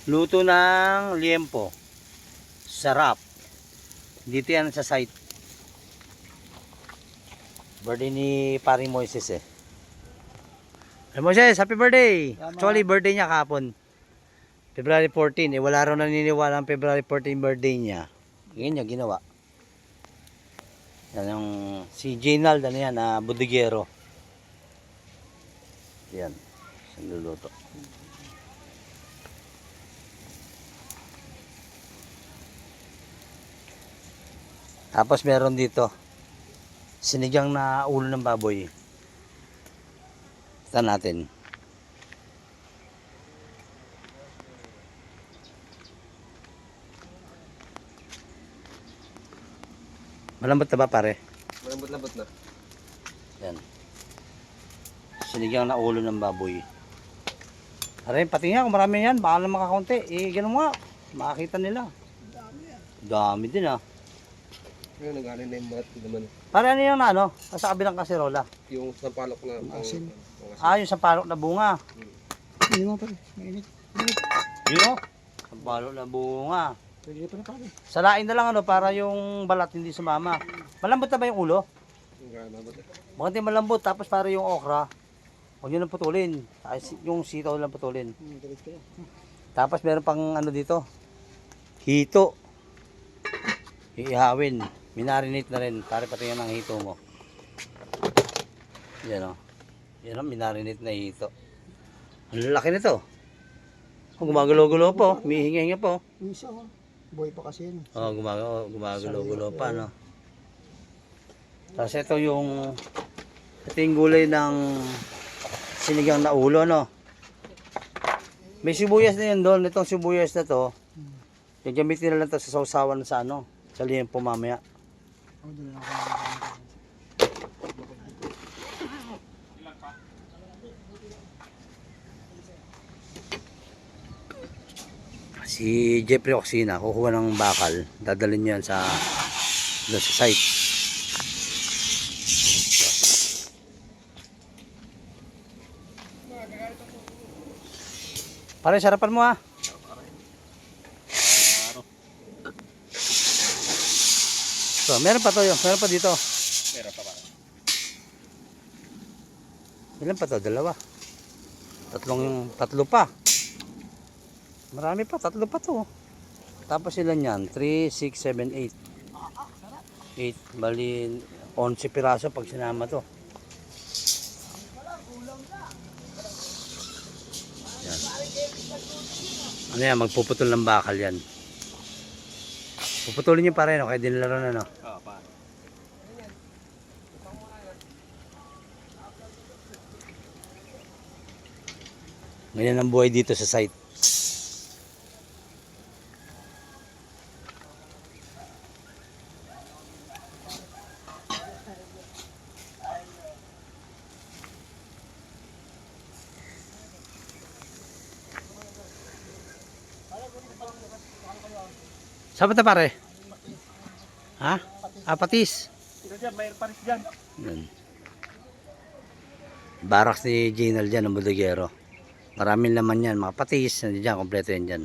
Luto ng liempo. Sarap. Dito yan sa site. Birthday ni paring Moises eh. Hey Moises, happy birthday! Actually, birthday niya kahapon. February 14. Eh, wala raw naniniwala ang February 14 birthday niya. Ngayon niya ginawa. Yan yung si Ginald, ano yan, budigero. Yan. Siyang luluto. Tapos meron dito sinigang na ulo ng baboy. Ito natin. Malambot na ba pare? Malambot-lambot na. Yan. Sinigang na ulo ng baboy. Aray, pati nga kung marami yan, baka lang makakaunti. Eh, ganun nga. Makakita nila. Dami din ah. Ngayon, nag-alin na yung mat naman. Para ano yung ano? Sa kabilang kaserola. Yung sampalok na asin. Yung sampalok na bunga. Hindi mo pala, mainit. Yun o. Sampalok na bunga. Pwede pa na pala. Salain na lang ano para yung balat hindi sumama. Malambot na ba yung ulo? Bakit hindi malambot tapos para yung okra. Huwag nyo lang putulin. Yung sitaw lang putulin. Tapos meron pang ano dito. Hito. Iihawin. Minarinate na rin. Para pati yan ang hito mo. Yan o. Yan o, minarinate na hito. Ang laki nito. Gumagalaw-galaw po. May hinga-hinga po. Isa oh. Boy pa kasi yun. Gumagalaw-galaw pa no. Tapos ito yung gulay ng sinigang na ulo no. May sibuyas na yun doon. Itong sibuyas na to. Gagamitin na lang ito sa sausawan sa ano. Sa liempo mamaya. Oh, doon lang ako. Si Jeffrey Oxina, kukuha ng bakal. Dadalhin niya sa doon sa site. Pare, sarapan mo ha. So, meron pa to yun. Meron pa dito. Meron pa ba? Ilan pa to? Dalawa. Tatlo pa. Marami pa. Tatlo pa to. Tapos ilan yan? 3, 6, 7, 8. 8. Bali, 11 piraso pag sinama to. Yan. Ano yan? Magpuputol ng bakal yan. Puputulin nyo pa rin. Kaya dinilaro na no? Oo, pa. Ganyan ang buhay dito sa site. Saan ba ito pare? Ha? Patis. May paris dyan. Yan. Baraks ni Ginald dyan, ang budigero. Maraming laman yan, mga patis. Nandiyan dyan, kompleto yan dyan.